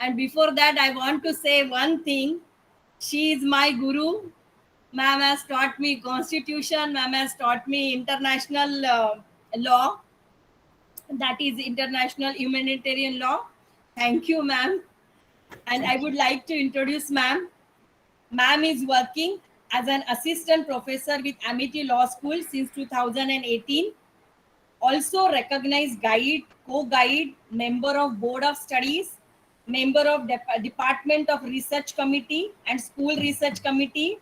And before that, I want to say one thing. She is my guru. Ma'am has taught me constitution. Ma'am has taught me international law. That is international humanitarian law. Thank you, ma'am. And I would like to introduce ma'am. Ma'am is working as an assistant professor with Amity Law School since 2018. Also recognized guide, co-guide, member of Board of Studies, member of Department of Research Committee and School Research Committee,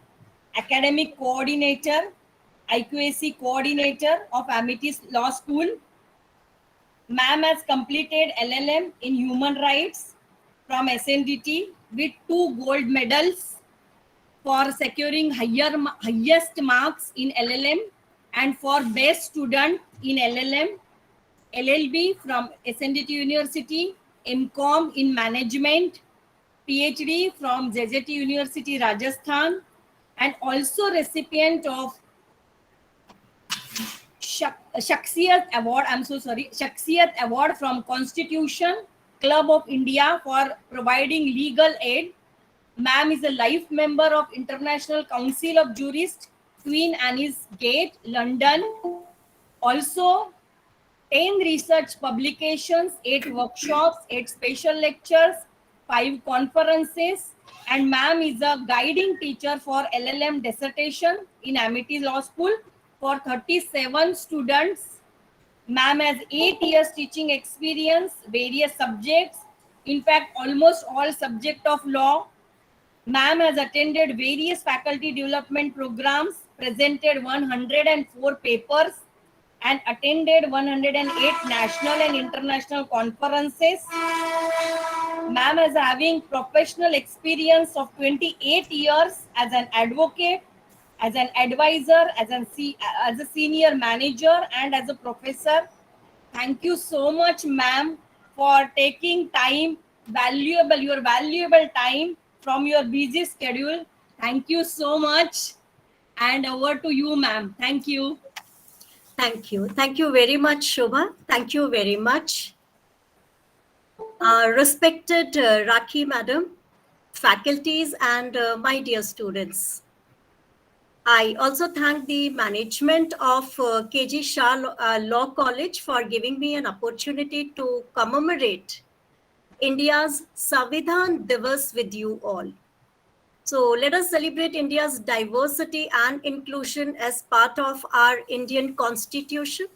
academic coordinator, IQAC coordinator of Amity Law School. Ma'am has completed LLM in Human Rights from SNDT with 2 gold medals for securing highest marks in LLM and for best student in LLM, LLB from SNDT University, MCOM in Management, PhD from JJT University, Rajasthan, and also recipient of Shakhsiyat Award, Shakhsiyat Award from Constitution Club of India for providing legal aid. Ma'am is a life member of International Council of Jurists, Queen Anne's Gate, London. Also, 10 research publications, 8 workshops, 8 special lectures, 5 conferences, and ma'am is a guiding teacher for LLM dissertation in Amity Law School for 37 students. Ma'am has 8 years teaching experience, various subjects, in fact, almost all subject of law. Ma'am has attended various faculty development programs, presented 104 papers, and attended 108 national and international conferences. Ma'am is having professional experience of 28 years as an advocate, as an advisor, as a senior manager, and as a professor. Thank you so much, ma'am, for taking time, your valuable time from your busy schedule. Thank you so much. And over to you, ma'am. Thank you. Thank you. Thank you very much, Shobha. Thank you very much. Respected Rakhi Madam, faculties, and my dear students. I also thank the management of KG Shah Law College for giving me an opportunity to commemorate India's Samvidhan Divas with you all. So let us celebrate India's diversity and inclusion as part of our Indian Constitution.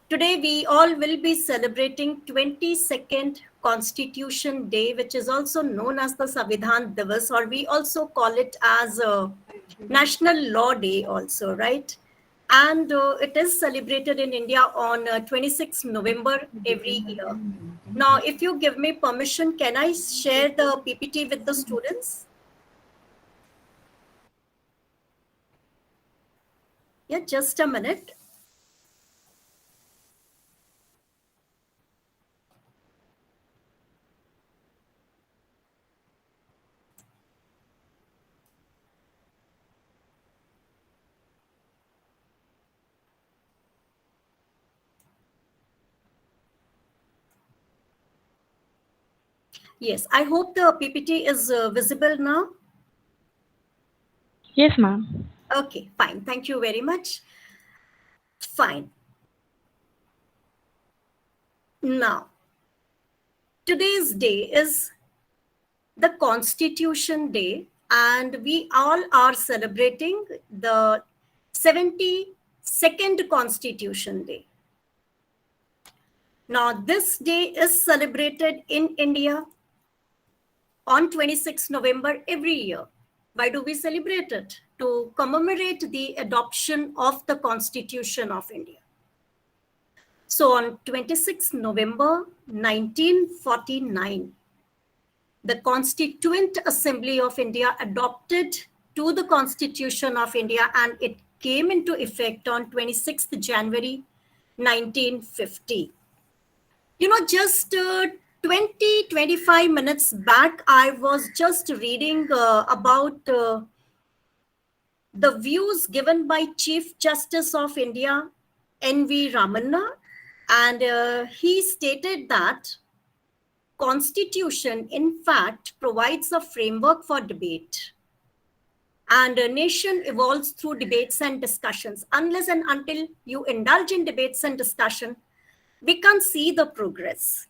Today, we all will be celebrating 22nd Constitution Day, which is also known as the Samvidhan Divas, or we also call it as National Law Day also, right? And it is celebrated in India on 26 November every year. Now, if you give me permission, can I share the PPT with the students? Yeah, just a minute. Yes, I hope the PPT is visible now. Yes, ma'am. Okay, fine. Thank you very much. Fine. Now, today's day is the Constitution Day, and we all are celebrating the 72nd Constitution Day. Now, this day is celebrated in India on 26 November every year. Why do we celebrate it? To commemorate the adoption of the Constitution of India. So on 26 November 1949, the Constituent Assembly of India adopted to the Constitution of India, and it came into effect on 26th January 1950. You know, just 25 minutes back, I was just reading about the views given by Chief Justice of India, N.V. Ramanna, and he stated that Constitution, in fact, provides a framework for debate. And a nation evolves through debates and discussions. Unless and until you indulge in debates and discussion, we can't see the progress.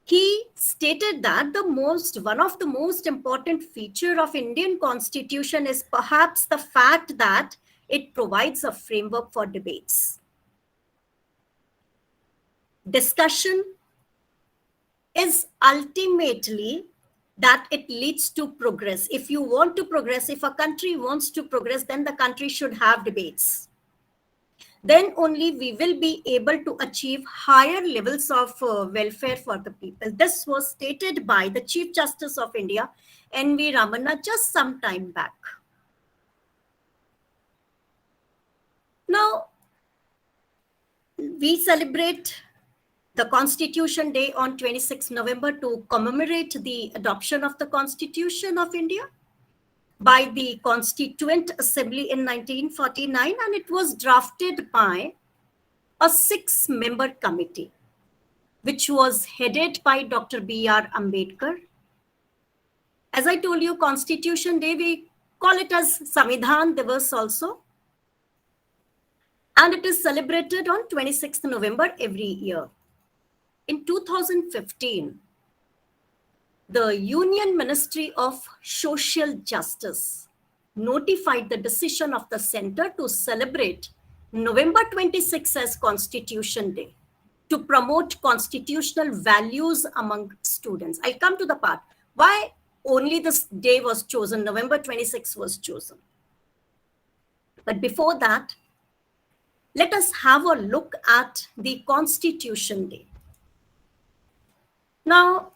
He stated that one of the most important feature of Indian Constitution is perhaps the fact that it provides a framework for debates. Discussion is ultimately that it leads to progress. If you want to progress, if a country wants to progress, then the country should have debates. Then only we will be able to achieve higher levels of welfare for the people. This was stated by the Chief Justice of India, N.V. Ramana, just some time back. Now, we celebrate the Constitution Day on 26 November to commemorate the adoption of the Constitution of India by the Constituent Assembly in 1949, and it was drafted by a 6-member committee, which was headed by Dr. B.R. Ambedkar. As I told you, Constitution Day, we call it as Samvidhan Divas also. And it is celebrated on 26th November every year. In 2015, the Union Ministry of Social Justice notified the decision of the center to celebrate November 26 as Constitution Day to promote constitutional values among students. I'll come to the part why only this day was chosen, November 26 was chosen. But before that, let us have a look at the Constitution Day. Now,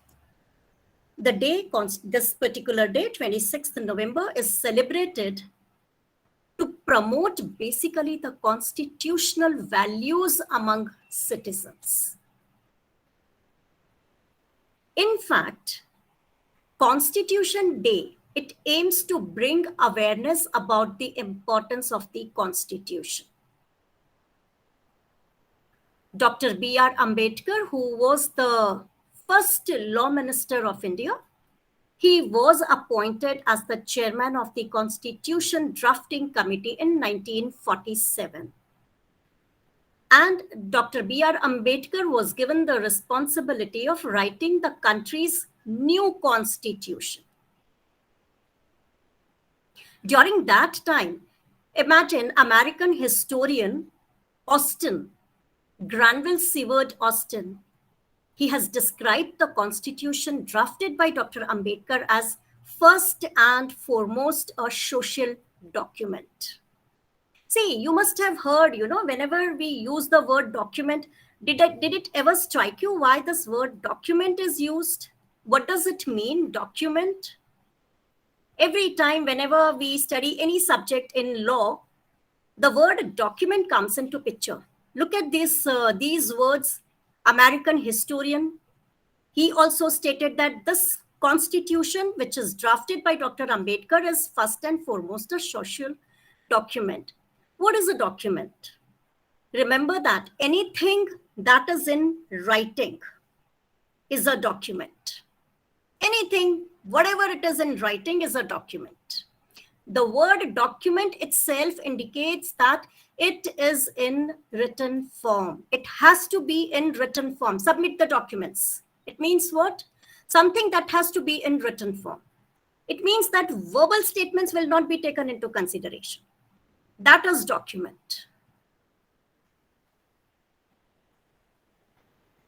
the day, this particular day, 26th November, is celebrated to promote basically the constitutional values among citizens. In fact, Constitution Day, it aims to bring awareness about the importance of the Constitution. Dr. B.R. Ambedkar, who was the first Law Minister of India, he was appointed as the chairman of the Constitution Drafting Committee in 1947. And Dr. B.R. Ambedkar was given the responsibility of writing the country's new constitution. During that time, imagine American historian Austin, Granville Seward Austin, he has described the constitution drafted by Dr. Ambedkar as first and foremost a social document. See, you must have heard, whenever we use the word document, did it ever strike you why this word document is used? What does it mean, document? Every time, whenever we study any subject in law, the word document comes into picture. Look at these words. American historian, he also stated that this constitution, which is drafted by Dr. Ambedkar, is first and foremost a social document. What is a document? Remember that anything that is in writing is a document. Anything, whatever it is in writing, is a document. The word document itself indicates that it is in written form. It has to be in written form. Submit the documents. It means what? Something that has to be in written form. It means that verbal statements will not be taken into consideration. That is document.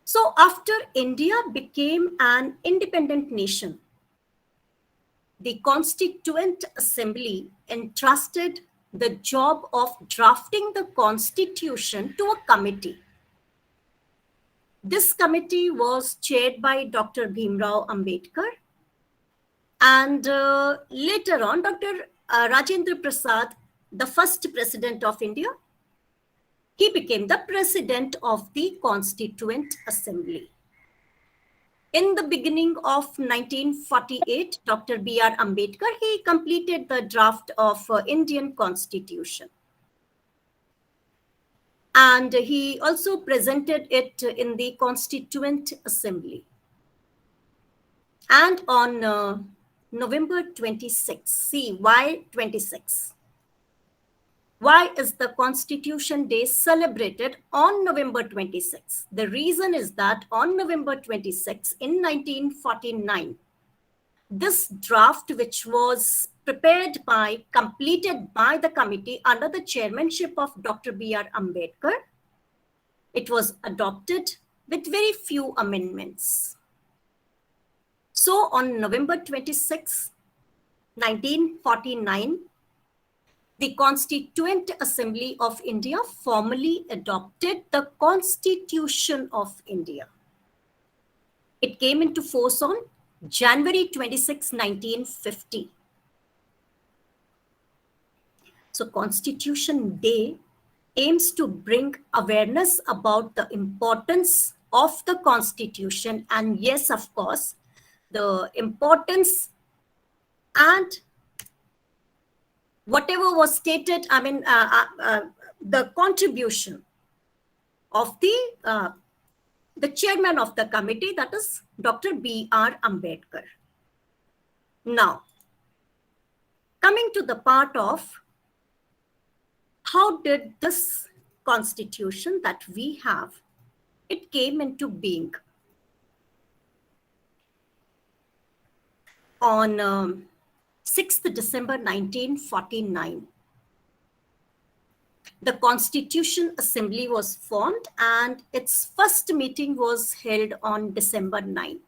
So after India became an independent nation, the Constituent Assembly entrusted the job of drafting the Constitution to a committee. This committee was chaired by Dr. Bhimrao Ambedkar, and later on, Dr. Rajendra Prasad, the first president of India, he became the president of the Constituent Assembly. In the beginning of 1948, Dr. B.R. Ambedkar, he completed the draft of Indian Constitution. And he also presented it in the Constituent Assembly. And on November 26, see, why 26? Why is the Constitution Day celebrated on November 26? The reason is that on November 26, in 1949, this draft, which was completed by the committee under the chairmanship of Dr. B.R. Ambedkar, it was adopted with very few amendments. So on November 26, 1949, the Constituent Assembly of India formally adopted the Constitution of India. It came into force on January 26, 1950. So Constitution Day aims to bring awareness about the importance of the Constitution, and yes, of course, the importance and whatever was stated, the contribution of the chairman of the committee, that is Dr. B.R. Ambedkar. Now, coming to the part of how did this constitution that we have, it came into being. On 6th December 1949, the Constitution Assembly was formed and its first meeting was held on December 9.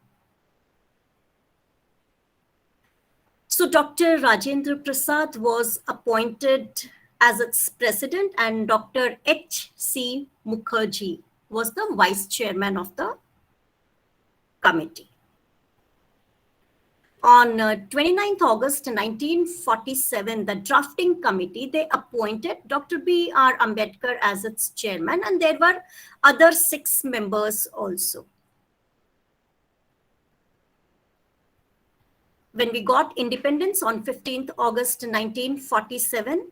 So Dr. Rajendra Prasad was appointed as its president and Dr. H.C. Mukherjee was the vice chairman of the committee. On 29th August 1947, the drafting committee, they appointed Dr. B.R. Ambedkar as its chairman, and there were other 6 members also. When we got independence on 15th August 1947,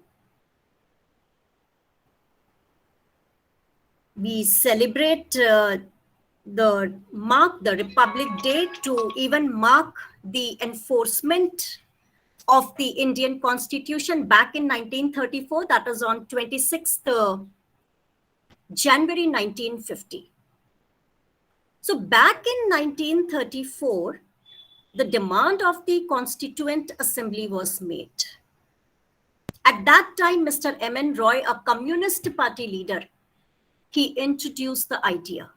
we celebrate the Republic Day to even mark the enforcement of the Indian Constitution back in 1934, that is on 26th January 1950. So back in 1934, the demand of the Constituent Assembly was made. At that time, Mr. M.N. Roy, a Communist Party leader, he introduced the idea.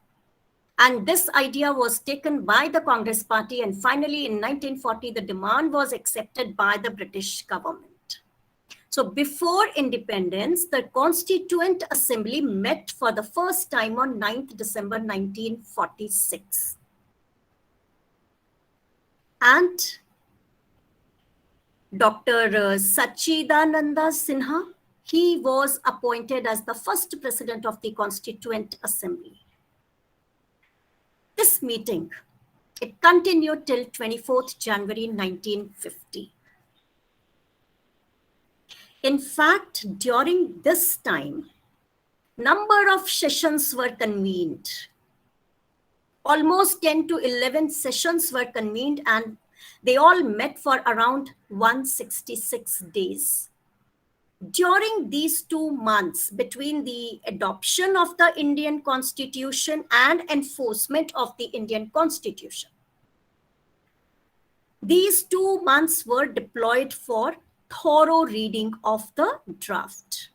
And this idea was taken by the Congress Party, and finally in 1940, the demand was accepted by the British government. So before independence, the Constituent Assembly met for the first time on 9th December 1946. And Dr. Sachidananda Sinha, he was appointed as the first president of the Constituent Assembly. This meeting, it continued till 24th January 1950. In fact, during this time, number of sessions were convened. Almost 10 to 11 sessions were convened, and they all met for around 166 days. During these 2 months between the adoption of the Indian Constitution and enforcement of the Indian Constitution, these 2 months were deployed for thorough reading of the draft.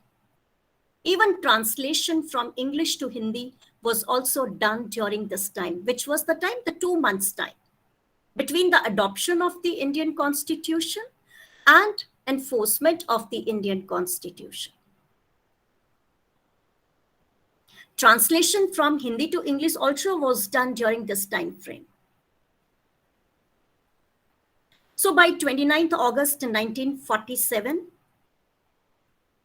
Even translation from English to Hindi was also done during this time, which was the 2 months time between the adoption of the Indian Constitution and enforcement of the Indian Constitution. Translation from Hindi to English also was done during this time frame. So by 29th August 1947,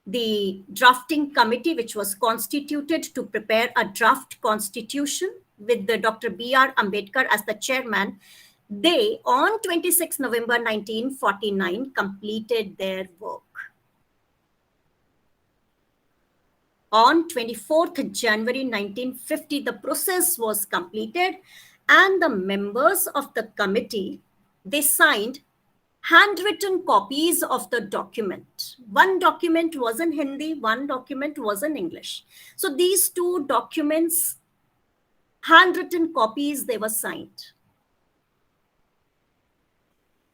the drafting committee, which was constituted to prepare a draft constitution with the Dr. B.R. Ambedkar as the chairman, they, on 26 November 1949, completed their work. On 24th January 1950, the process was completed and the members of the committee, they signed handwritten copies of the document. One document was in Hindi, one document was in English. So these two documents, handwritten copies, they were signed.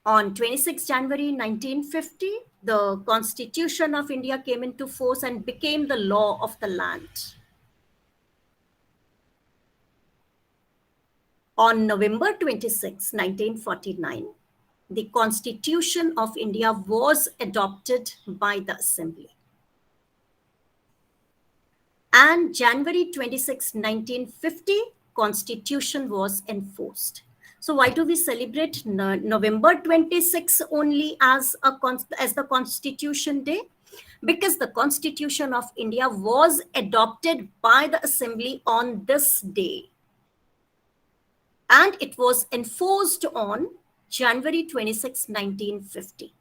On 26 January 1950, the Constitution of India came into force and became the law of the land. On November 26, 1949, the Constitution of India was adopted by the Assembly. And January 26, 1950, Constitution was enforced. So why do we celebrate November 26 only as the Constitution Day? Because the Constitution of India was adopted by the Assembly on this day. And it was enforced on January 26, 1950.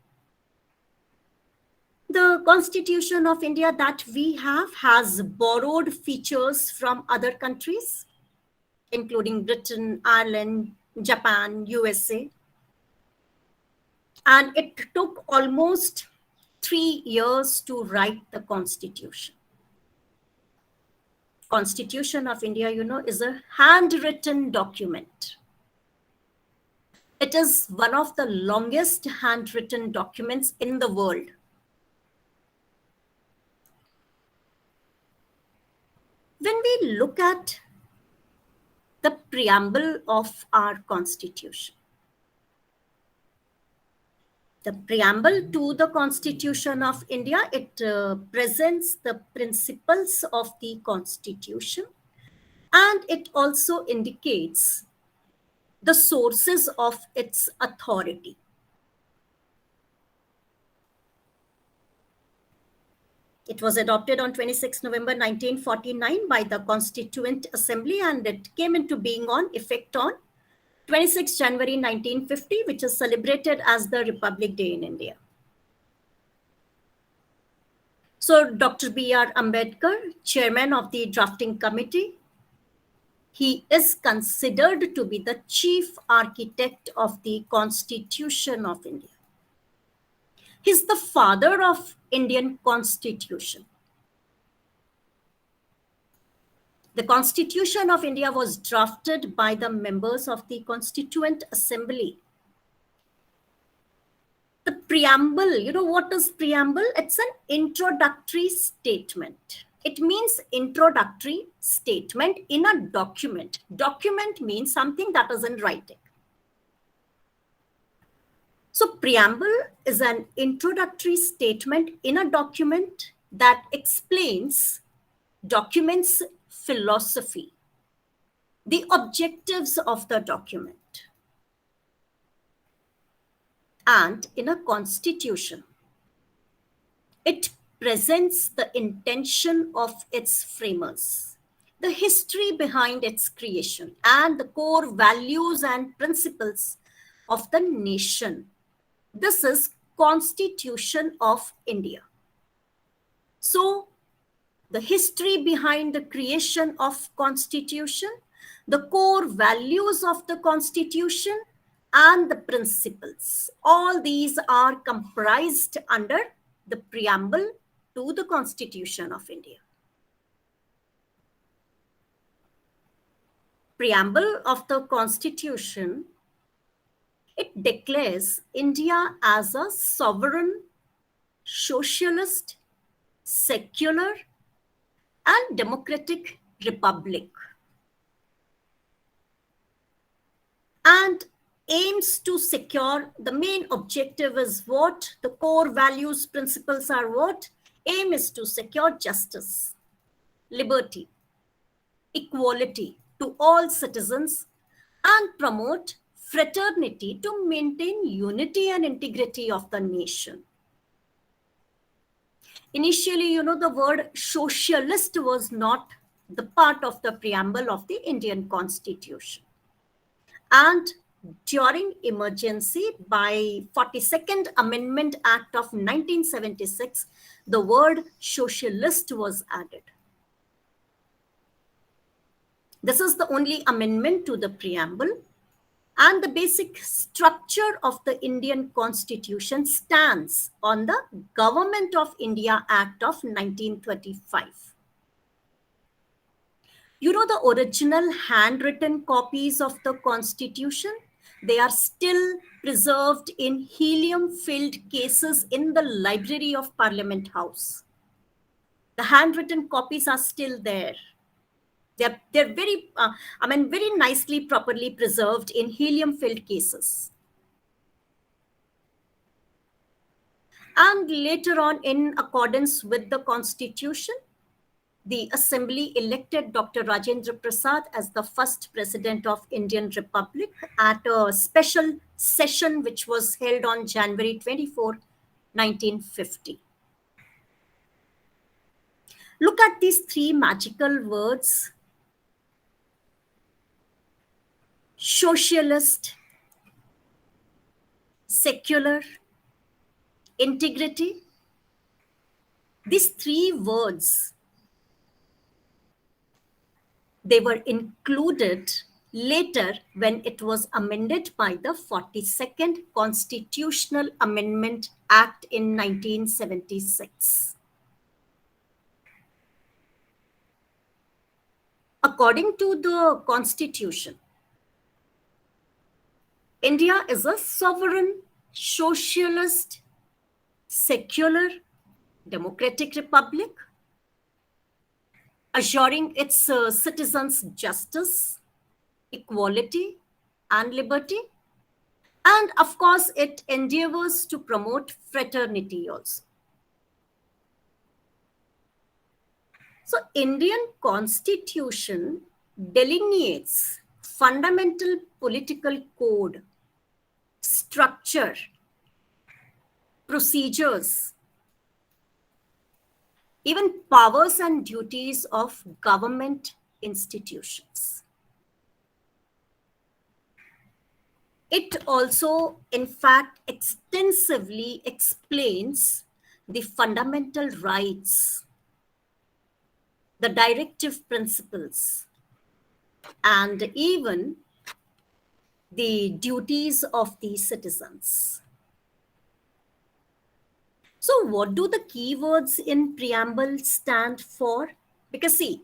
The Constitution of India that we have has borrowed features from other countries, including Britain, Ireland, Japan, USA. And it took almost 3 years to write the Constitution. Constitution of India, is a handwritten document. It is one of the longest handwritten documents in the world. When we look at the preamble of our Constitution, the preamble to the Constitution of India, it presents the principles of the Constitution, and it also indicates the sources of its authority. It was adopted on 26 November 1949 by the Constituent Assembly, and it came into being on effect on 26 January 1950, which is celebrated as the Republic Day in India. So Dr. B.R. Ambedkar, chairman of the drafting committee, he is considered to be the chief architect of the Constitution of India. He's the father of Indian Constitution. The Constitution of India was drafted by the members of the Constituent Assembly. The preamble, what is preamble? It's an introductory statement. It means introductory statement in a document. Document means something that is in writing. So preamble is an introductory statement in a document that explains document's philosophy, the objectives of the document. And in a constitution, it presents the intention of its framers, the history behind its creation, and the core values and principles of the nation. This is Constitution of India. So the history behind the creation of Constitution, the core values of the Constitution, and the principles, all these are comprised under the preamble to the Constitution of India. Preamble of the Constitution, it declares India as a sovereign, socialist, secular, and democratic republic, and aims to secure, the main objective is what? The core values, principles are what? Aim is to secure justice, liberty, equality to all citizens, and promote fraternity to maintain unity and integrity of the nation. Initially, the word socialist was not the part of the preamble of the Indian Constitution. And during emergency, by 42nd Amendment Act of 1976, the word socialist was added. This is the only amendment to the preamble. And the basic structure of the Indian Constitution stands on the Government of India Act of 1935. You know, the original handwritten copies of the Constitution, they are still preserved in helium-filled cases in the Library of Parliament House. The handwritten copies are still there. They're very, very nicely, properly preserved in helium-filled cases. And later on, in accordance with the Constitution, the Assembly elected Dr. Rajendra Prasad as the first President of Indian Republic at a special session which was held on January 24, 1950. Look at these three magical words: socialist, secular, integrity. These three words, they were included later when it was amended by the 42nd Constitutional Amendment Act in 1976. According to the Constitution, India is a sovereign, socialist, secular, democratic republic, assuring its citizens justice, equality, and liberty. And of course, it endeavors to promote fraternity also. So, Indian Constitution delineates fundamental political code, structure, procedures, even powers and duties of government institutions. It also, in fact, extensively explains the fundamental rights, the directive principles, and even the duties of the citizens. So what do the keywords in preamble stand for? Because see,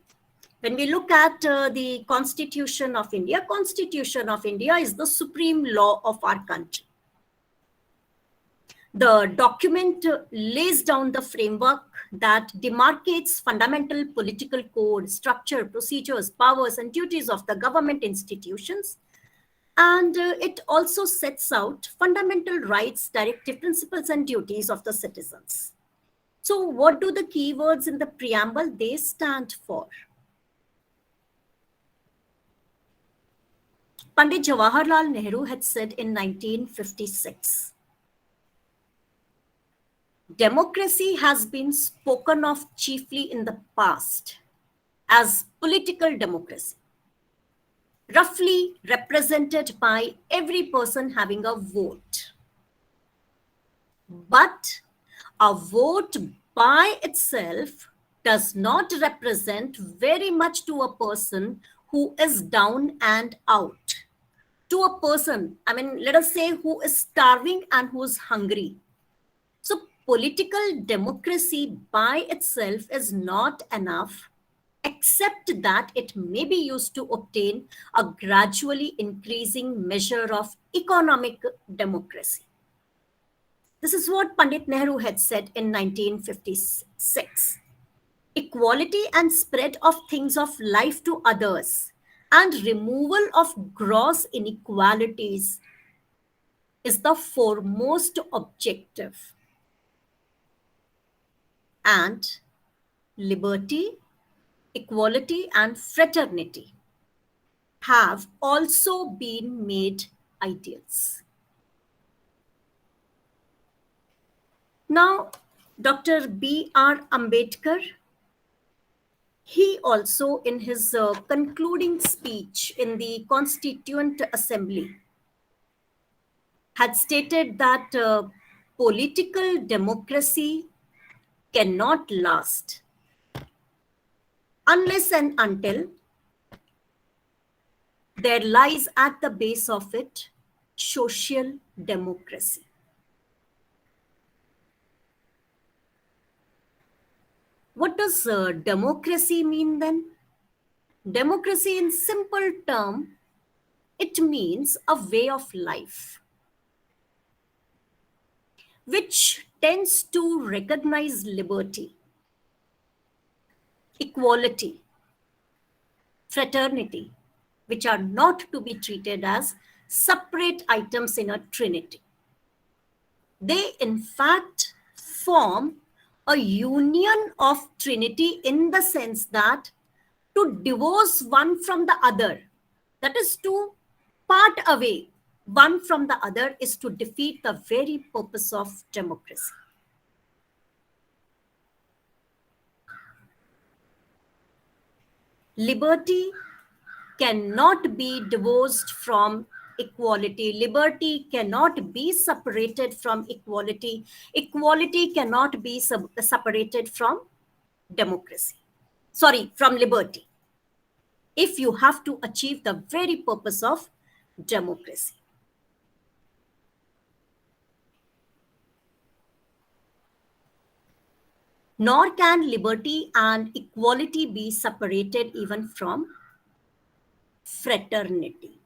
when we look at the Constitution of India is the supreme law of our country. The document lays down the framework that demarcates fundamental political code, structure, procedures, powers, and duties of the government institutions. And it also sets out fundamental rights, directive principles, and duties of the citizens. So what do the keywords in the preamble they stand for? Pandit Jawaharlal Nehru had said in 1956, democracy has been spoken of chiefly in the past as political democracy, roughly represented by every person having a vote. But a vote by itself does not represent very much to a person who is down and out. To a person, let us say, who is starving and who is hungry. So political democracy by itself is not enough, except that it may be used to obtain a gradually increasing measure of economic democracy. This is what Pandit Nehru had said in 1956. Equality and spread of things of life to others and removal of gross inequalities is the foremost objective. And liberty, equality, and fraternity have also been made ideals. Now, Dr. B.R. Ambedkar, he also, in his concluding speech in the Constituent Assembly, had stated that political democracy cannot last unless and until there lies at the base of it social democracy. What does democracy mean then? Democracy, in simple term, it means a way of life which tends to recognize liberty, equality, fraternity, which are not to be treated as separate items in a trinity. They, in fact, form a union of trinity in the sense that to divorce one from the other, that is to part away one from the other, is to defeat the very purpose of democracy. Liberty cannot be divorced from equality. Liberty cannot be separated from equality. Equality cannot be separated from democracy. Sorry, from liberty. If you have to achieve the very purpose of democracy. Nor can liberty and equality be separated even from fraternity.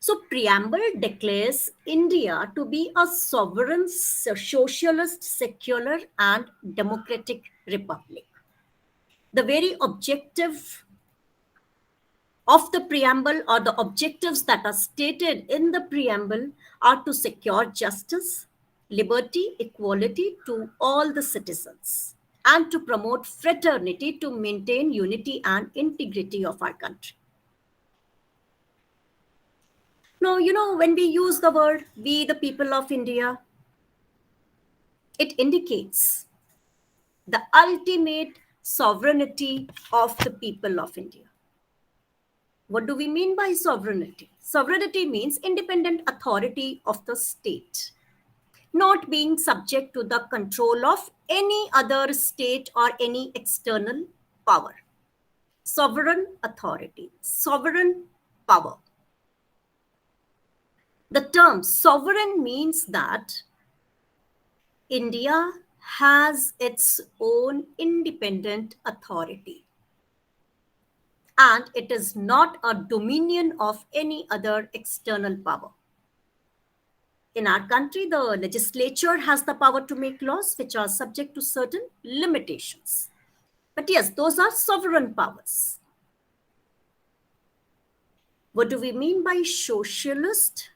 So preamble declares India to be a sovereign, socialist, secular and democratic republic. The very objective of the preamble, or the objectives that are stated in the preamble, are to secure justice, liberty, equality to all the citizens, and to promote fraternity to maintain unity and integrity of our country. Now, when we use the word "we, the people of India," it indicates the ultimate sovereignty of the people of India. What do we mean by sovereignty? Sovereignty means independent authority of the state, not being subject to the control of any other state or any external power. Sovereign authority, sovereign power. The term sovereign means that India has its own independent authority, and it is not a dominion of any other external power. In our country, the legislature has the power to make laws which are subject to certain limitations. But yes, those are sovereign powers. What do we mean by socialist?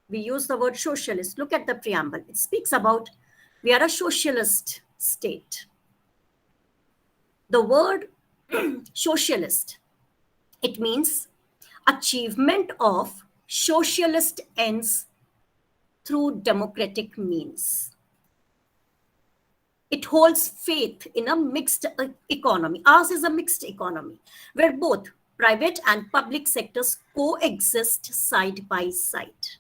We use the word socialist. Look at the preamble. It speaks about we are a socialist state. The word socialist, it means achievement of socialist ends through democratic means. It holds faith in a mixed economy. Ours is a mixed economy where both private and public sectors coexist side by side.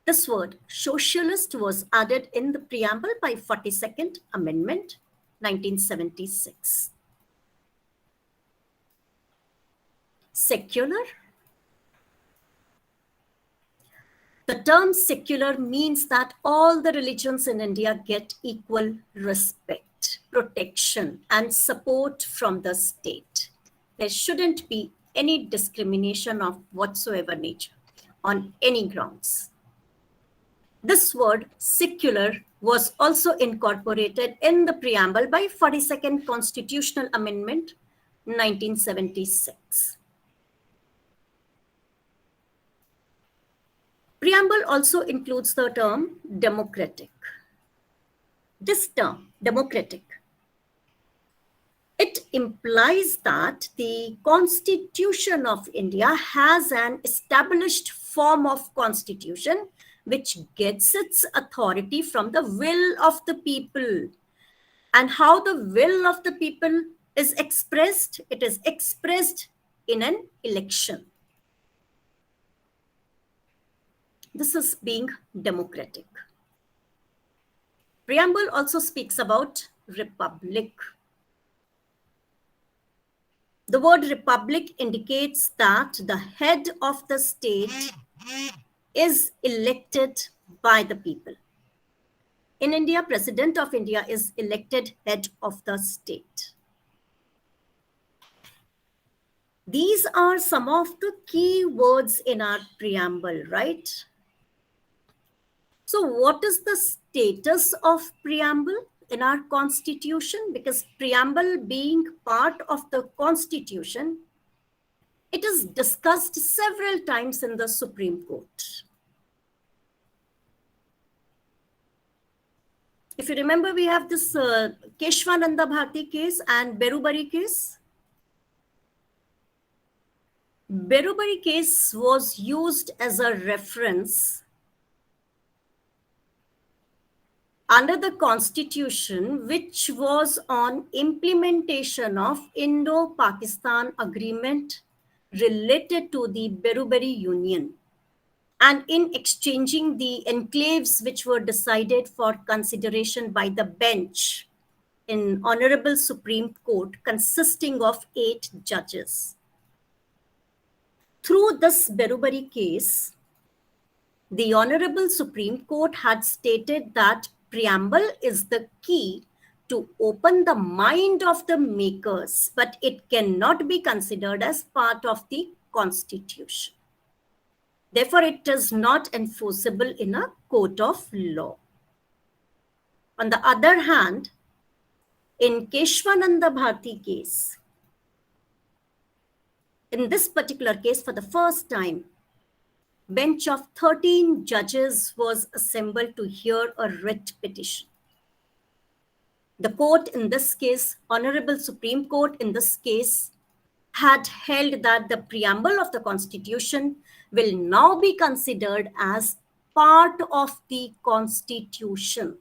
This word socialist was added in the preamble by 42nd Amendment, 1976. Secular. The term secular means that all the religions in India get equal respect, protection, and support from the state. There shouldn't be any discrimination of whatsoever nature on any grounds. This word secular was also incorporated in the preamble by 42nd Constitutional Amendment, 1976. Preamble also includes the term democratic. This term, democratic, it implies that the Constitution of India has an established form of constitution which gets its authority from the will of the people. And how the will of the people is expressed? It is expressed in an election. This is being democratic. Preamble also speaks about republic. The word republic indicates that the head of the state is elected by the people. In India, President of India is elected head of the state. These are some of the key words in our preamble, right? So what is the status of preamble in our constitution? Because preamble being part of the constitution, it is discussed several times in the Supreme Court. If you remember, we have this Keshwananda Bharti case and Berubari case. Berubari case was used as a reference under the constitution, which was on implementation of Indo-Pakistan agreement related to the Berubari Union, and in exchanging the enclaves which were decided for consideration by the bench in Honorable Supreme Court consisting of 8 judges. Through this Berubari case, the Honorable Supreme Court had stated that preamble is the key to open the mind of the makers, but it cannot be considered as part of the constitution. Therefore, it is not enforceable in a court of law. On the other hand, in Keshwananda Bharti case, in this particular case, for the first time, bench of 13 judges was assembled to hear a writ petition. The court in this case, Honorable Supreme Court in this case, had held that the preamble of the Constitution will now be considered as part of the Constitution.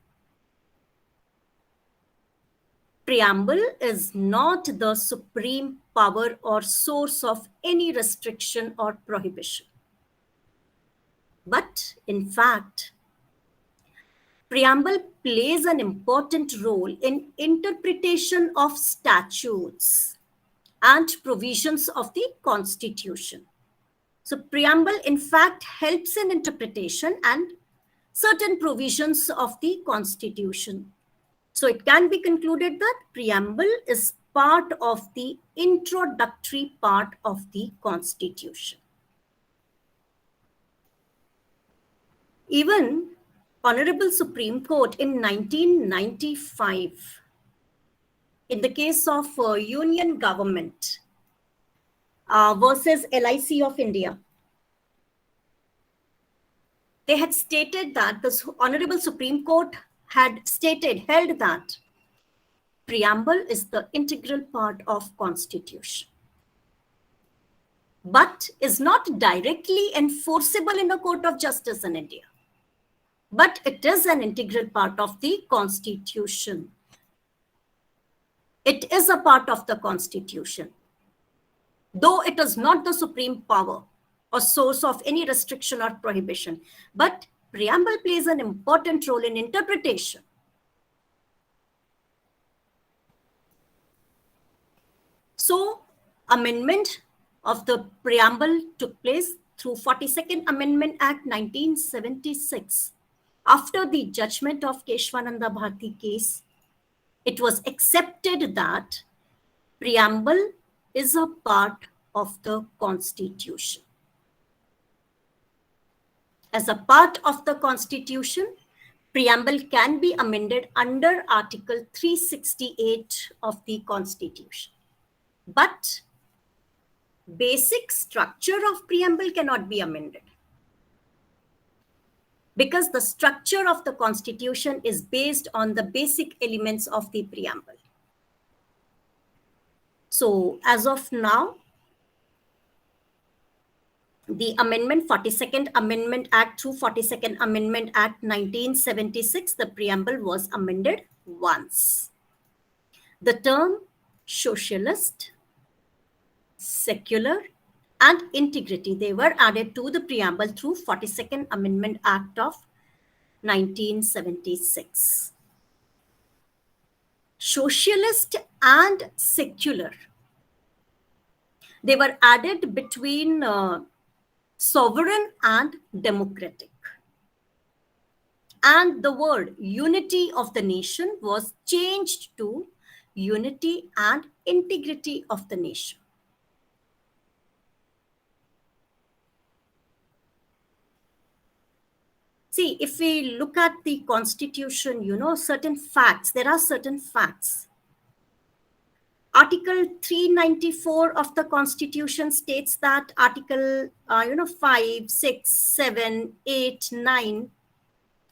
Preamble is not the supreme power or source of any restriction or prohibition. But in fact, preamble plays an important role in interpretation of statutes and provisions of the Constitution. So preamble in fact helps in interpretation and certain provisions of the Constitution. So it can be concluded that preamble is part of the introductory part of the Constitution. Even Honorable Supreme Court in 1995, in the case of Union Government versus LIC of India, they had stated that the Honorable Supreme Court had held that preamble is the integral part of Constitution, but is not directly enforceable in a court of justice in India. But it is an integral part of the Constitution. It is a part of the Constitution, though it is not the supreme power or source of any restriction or prohibition. But preamble plays an important role in interpretation. So, amendment of the preamble took place through 42nd Amendment Act 1976. After the judgment of Keshwananda Bharti case, it was accepted that preamble is a part of the Constitution. As a part of the Constitution, preamble can be amended under Article 368 of the Constitution. But basic structure of preamble cannot be amended, because the structure of the Constitution is based on the basic elements of the preamble. So as of now, the amendment, 42nd Amendment Act through 42nd Amendment Act 1976, the preamble was amended once. The term socialist, secular, and integrity, they were added to the preamble through 42nd Amendment Act of 1976. Socialist and secular They were added between sovereign and democratic. And the word unity of the nation was changed to unity and integrity of the nation. See, if we look at the constitution, certain facts, there are certain facts. Article 394 of the constitution states that article 5, 6, 7, 8, 9,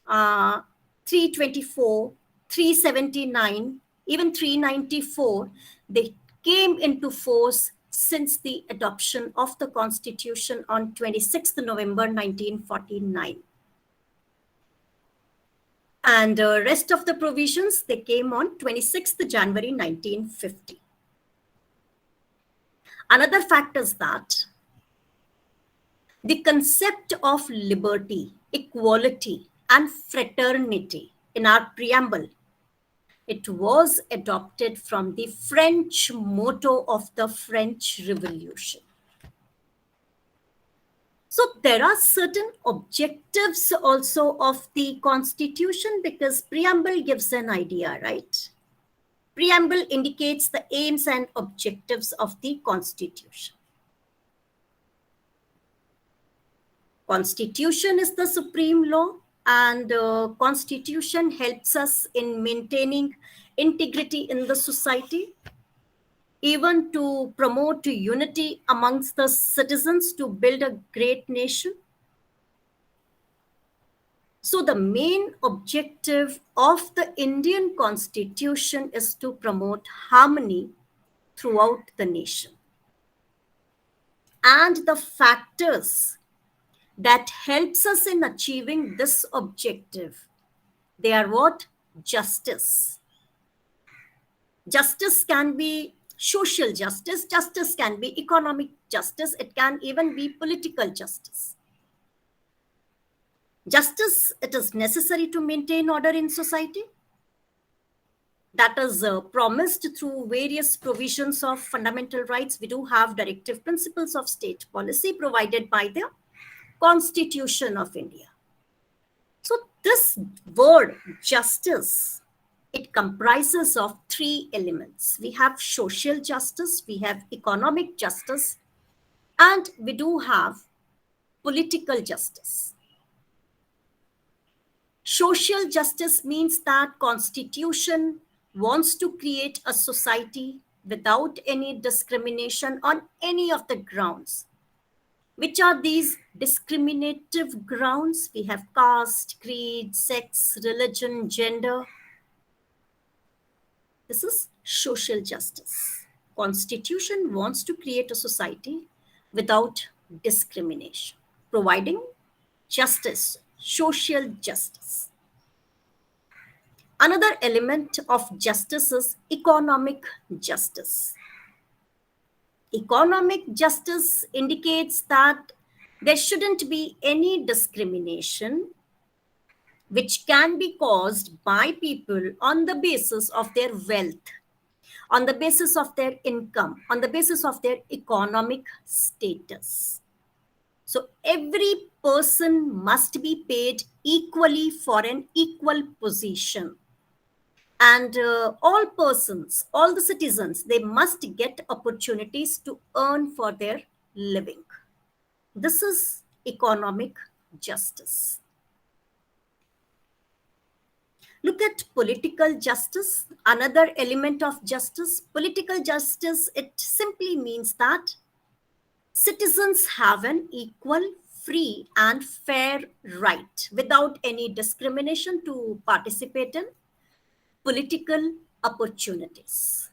324, 379, even 394, they came into force since the adoption of the constitution on 26th November 1949. And the rest of the provisions, they came on 26th January 1950. Another fact is that the concept of liberty, equality, and fraternity in our preamble, it was adopted from the French motto of the French Revolution. So there are certain objectives also of the constitution, because preamble gives an idea, right? Preamble indicates the aims and objectives of the constitution. Constitution is the supreme law, and constitution helps us in maintaining integrity in the society, even to promote unity amongst the citizens to build a great nation. So the main objective of the Indian constitution is to promote harmony throughout the nation. And the factors that helps us in achieving this objective, they are what? Justice. Justice can be social justice, justice can be economic justice, it can even be political justice. Justice, it is necessary to maintain order in society. That is promised through various provisions of fundamental rights. We do have directive principles of state policy provided by the Constitution of India. So this word justice, it comprises of three elements. We have social justice, we have economic justice, and we do have political justice. Social justice means that Constitution wants to create a society without any discrimination on any of the grounds. Which are these discriminative grounds? We have caste, creed, sex, religion, gender. This is social justice. Constitution wants to create a society without discrimination, providing justice, social justice. Another element of justice is economic justice. Economic justice indicates that there shouldn't be any discrimination which can be caused by people on the basis of their wealth, on the basis of their income, on the basis of their economic status. So every person must be paid equally for an equal position. And all persons, all the citizens, they must get opportunities to earn for their living. This is economic justice. Look at political justice, another element of justice. Political justice, it simply means that citizens have an equal, free, and fair right without any discrimination to participate in political opportunities.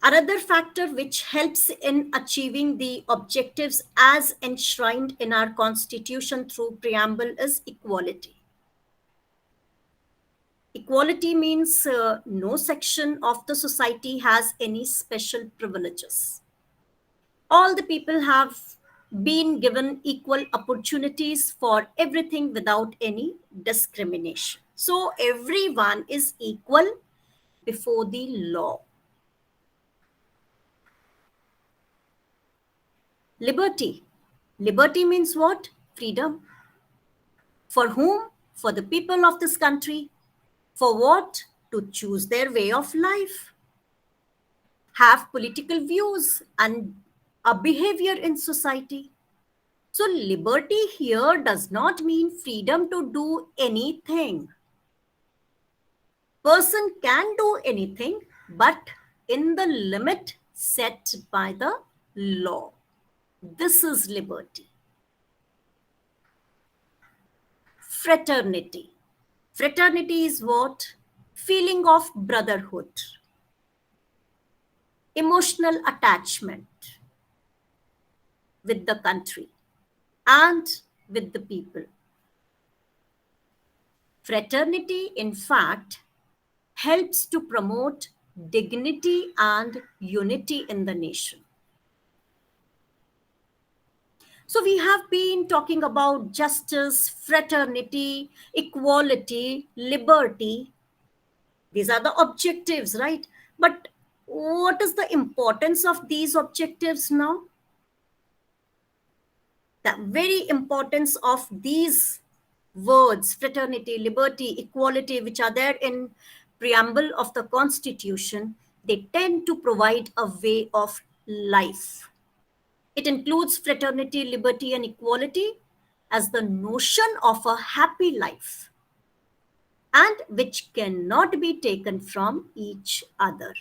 Another factor which helps in achieving the objectives as enshrined in our constitution through preamble is equality. Equality means no section of the society has any special privileges. All the people have been given equal opportunities for everything without any discrimination. So everyone is equal before the law. Liberty. Liberty means what? Freedom. For whom? For the people of this country. For what? To choose their way of life, have political views, and a behavior in society. So, liberty here does not mean freedom to do anything. Person can do anything, but in the limit set by the law. This is liberty. Fraternity. Fraternity is what? Feeling of brotherhood, emotional attachment with the country and with the people. Fraternity, in fact, helps to promote dignity and unity in the nation. So we have been talking about justice, fraternity, equality, liberty. These are the objectives, right? But what is the importance of these objectives now? The very importance of these words, fraternity, liberty, equality, which are there in preamble of the Constitution, they tend to provide a way of life. It includes fraternity, liberty, and equality as the notion of a happy life, and which cannot be taken from each other.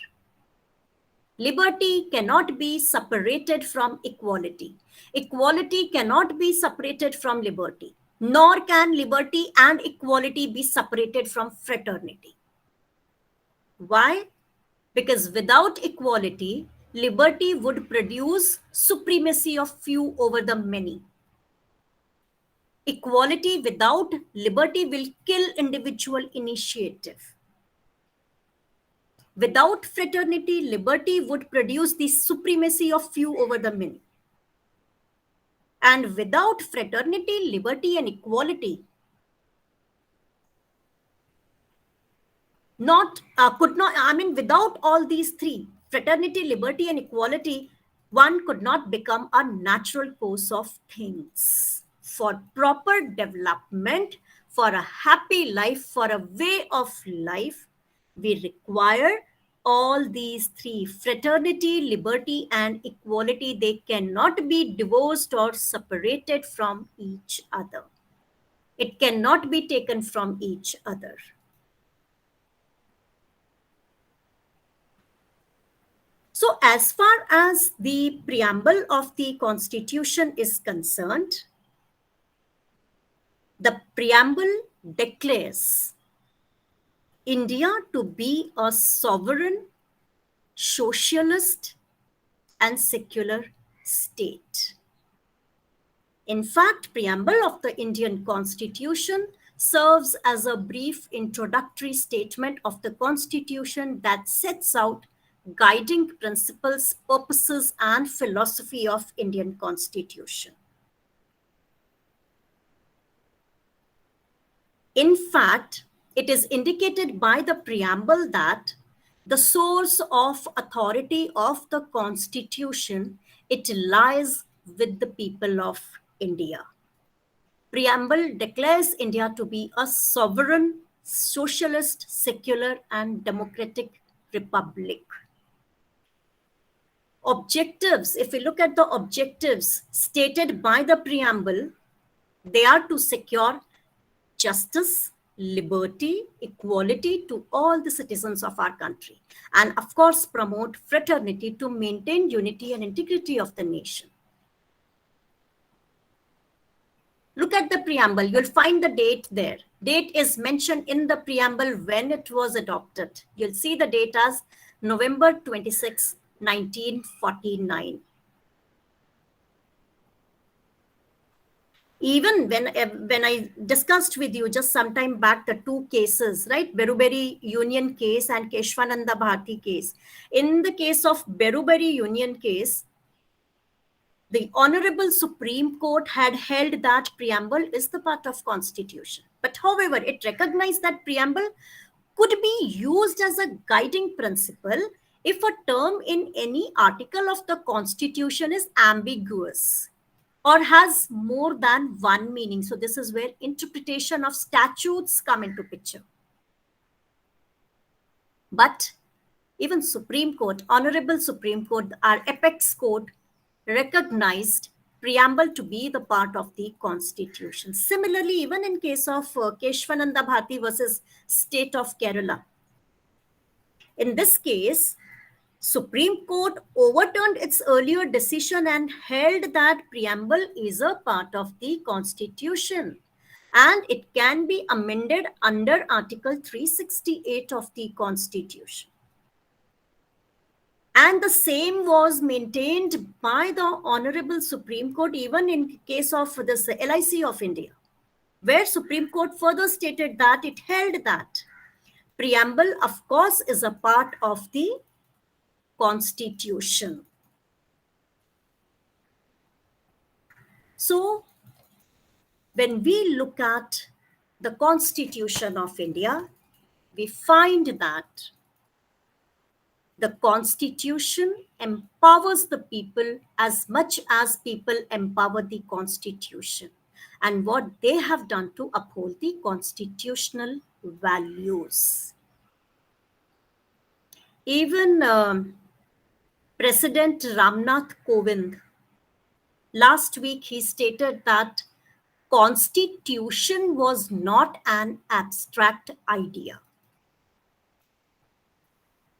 Liberty cannot be separated from equality. Equality cannot be separated from liberty, nor can liberty and equality be separated from fraternity. Why? Because without equality, liberty would produce supremacy of few over the many. Equality without liberty will kill individual initiative. Without fraternity, liberty would produce the supremacy of few over the many. And without fraternity, liberty, and equality, without all these three, fraternity, liberty, and equality, one could not become a natural course of things. For proper development, for a happy life, for a way of life, we require all these three: fraternity, liberty, and equality. They cannot be divorced or separated from each other. It cannot be taken from each other. So, as far as the preamble of the Constitution is concerned, the preamble declares India to be a sovereign, socialist, and secular state. In fact, preamble of the Indian Constitution serves as a brief introductory statement of the Constitution that sets out guiding principles, purposes, and philosophy of Indian Constitution. In fact, it is indicated by the preamble that the source of authority of the Constitution, it lies with the people of India. Preamble declares India to be a sovereign, socialist, secular, and democratic republic. Objectives, if we look at the objectives stated by the preamble, they are to secure justice, liberty, equality to all the citizens of our country, and of course promote fraternity to maintain unity and integrity of the nation. Look at the preamble, you'll find the date there. Date is mentioned in the preamble when it was adopted. You'll see the date as November 26, 1949. Even when I discussed with you just some time back the two cases, right? Beruberi Union case and Keshwananda Bharti case. In the case of Beruberi Union case, the Honorable Supreme Court had held that preamble is the part of Constitution. But however, it recognized that preamble could be used as a guiding principle if a term in any article of the Constitution is ambiguous or has more than one meaning. So this is where interpretation of statutes come into picture. But even Supreme Court, Honorable Supreme Court, our apex court, recognized preamble to be the part of the Constitution. Similarly, even in case of Keshwananda Bharti versus State of Kerala, in this case, Supreme Court overturned its earlier decision and held that preamble is a part of the Constitution and it can be amended under Article 368 of the Constitution. And the same was maintained by the Honorable Supreme Court even in case of this LIC of India, where Supreme Court further stated that it held that preamble, of course, is a part of the Constitution. So, when we look at the Constitution of India, we find that the Constitution empowers the people as much as people empower the Constitution and what they have done to uphold the constitutional values. Even President Ramnath Kovind, last week he stated that Constitution was not an abstract idea.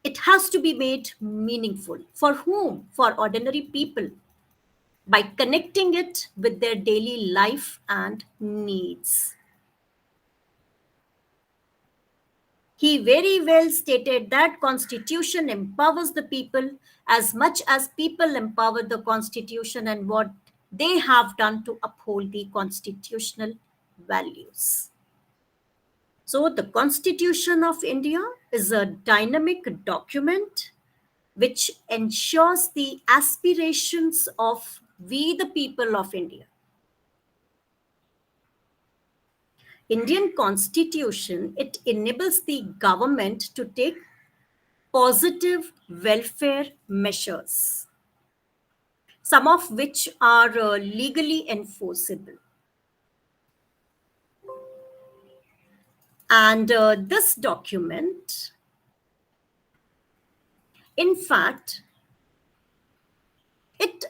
It has to be made meaningful. For whom? For ordinary people, by connecting it with their daily life and needs. He very well stated that Constitution empowers the people as much as people empower the Constitution and what they have done to uphold the constitutional values. So the Constitution of India is a dynamic document which ensures the aspirations of we the people of India. Indian Constitution, it enables the government to take positive welfare measures, some of which are legally enforceable. And this document, in fact, it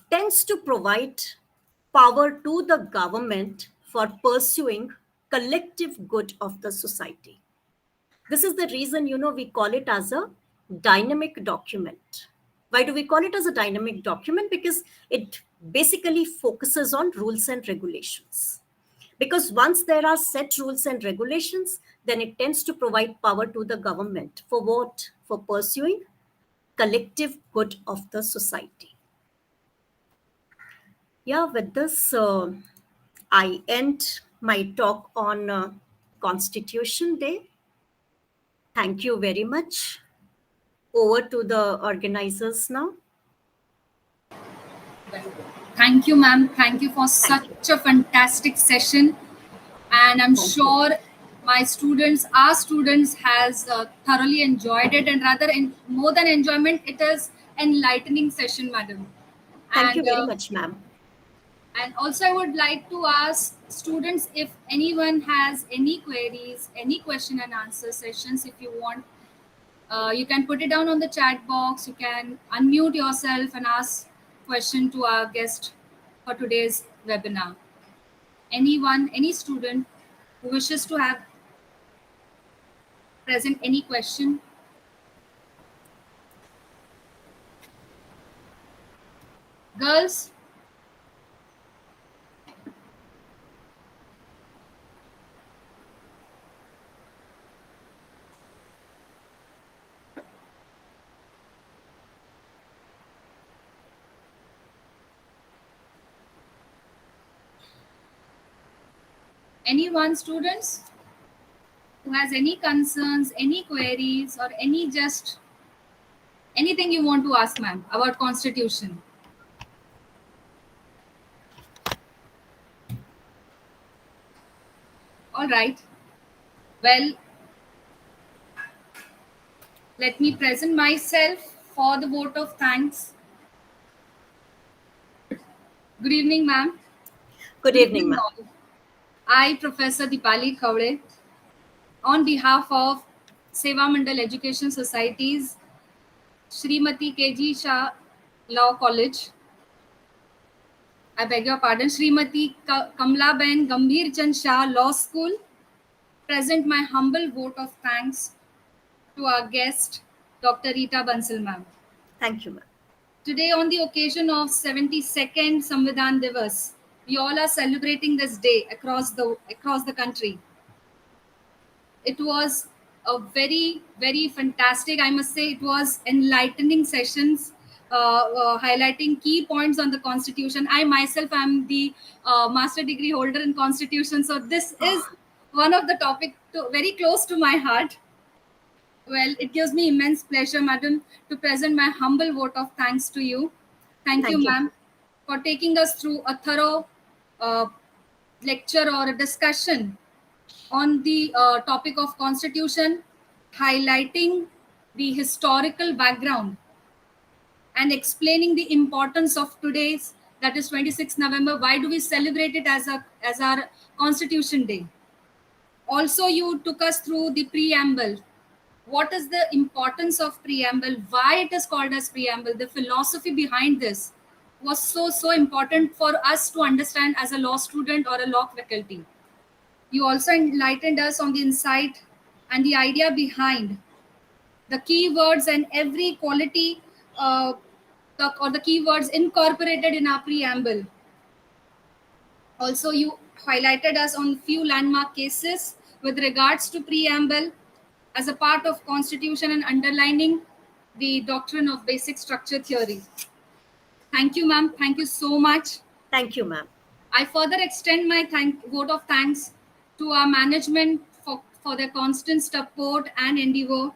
tends to provide power to the government for pursuing collective good of the society. This is the reason, we call it as a dynamic document. Why do we call it as a dynamic document? Because it basically focuses on rules and regulations. Because once there are set rules and regulations, then it tends to provide power to the government. For what? For pursuing collective good of the society. Yeah, with this, I end my talk on Constitution Day. Thank you very much. Over to the organizers now. Thank you, ma'am. Thank you for such a fantastic session. And I'm sure my students, our students has thoroughly enjoyed it, and rather more than enjoyment, it is enlightening session, madam. Thank you very much, ma'am. And also I would like to ask students if anyone has any queries, any question and answer sessions, if you want, you can put it down on the chat box. You can unmute yourself and ask question to our guest for today's webinar. Anyone, any student who wishes to have present any question? Girls? Anyone, students, who has any concerns, any queries, or anything you want to ask, ma'am, about Constitution? All right. Well, Let me present myself for the vote of thanks. Good evening, ma'am. Good evening, ma'am. all. I, Professor Dipali Khawde, on behalf of Seva Mandal Education Societies, Srimati KG Shah Law College, I beg your pardon, Srimati Kamla Ben Gambhir Chand Shah Law School, present my humble vote of thanks to our guest, Dr. Rita Bansal ma'am. Thank you, ma'am. Today, on the occasion of 72nd Samvidhan Divas, we all are celebrating this day across the country. It was a very, very fantastic, I must say, it was enlightening sessions, highlighting key points on the Constitution. I myself am the master degree holder in Constitution, so this is one of the topic very close to my heart. Well, it gives me immense pleasure, madam, to present my humble vote of thanks to you. Thank you, Thank you. ma'am, for taking us through a thorough lecture or a discussion on the topic of Constitution, highlighting the historical background and explaining the importance of today's, that is 26th November. Why do we celebrate it as our Constitution Day? Also, you took us through the preamble. What is the importance of preamble? Why it is called as preamble? The philosophy behind this was so important for us to understand as a law student or a law faculty. You also enlightened us on the insight and the idea behind the keywords and every quality or the keywords incorporated in our preamble. Also, you highlighted us on few landmark cases with regards to preamble as a part of Constitution and underlining the doctrine of basic structure theory. Thank you, ma'am. Thank you so much. Thank you, ma'am. I further extend my vote of thanks to our management for their constant support and endeavor.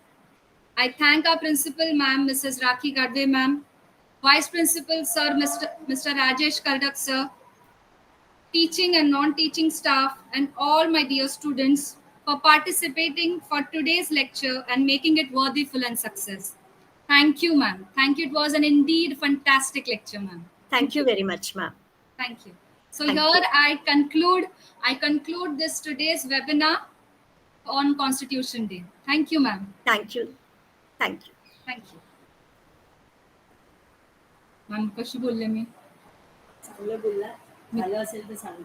I thank our principal, ma'am, Mrs. Rakhi Gadve, ma'am, vice principal, sir, Mr. Rajesh Kardak, sir, teaching and non-teaching staff, and all my dear students for participating for today's lecture and making it worthy, full and success. Thank you, ma'am. Thank you. It was an indeed fantastic lecture, ma'am. Thank you very much, ma'am. Thank you. So Thank here you. I conclude this today's webinar on Constitution Day. Thank you, ma'am. Thank you. Thank you. Thank you. Ma'am कशी बोलले मी चांगलं बोलला झालं असेल तर सांग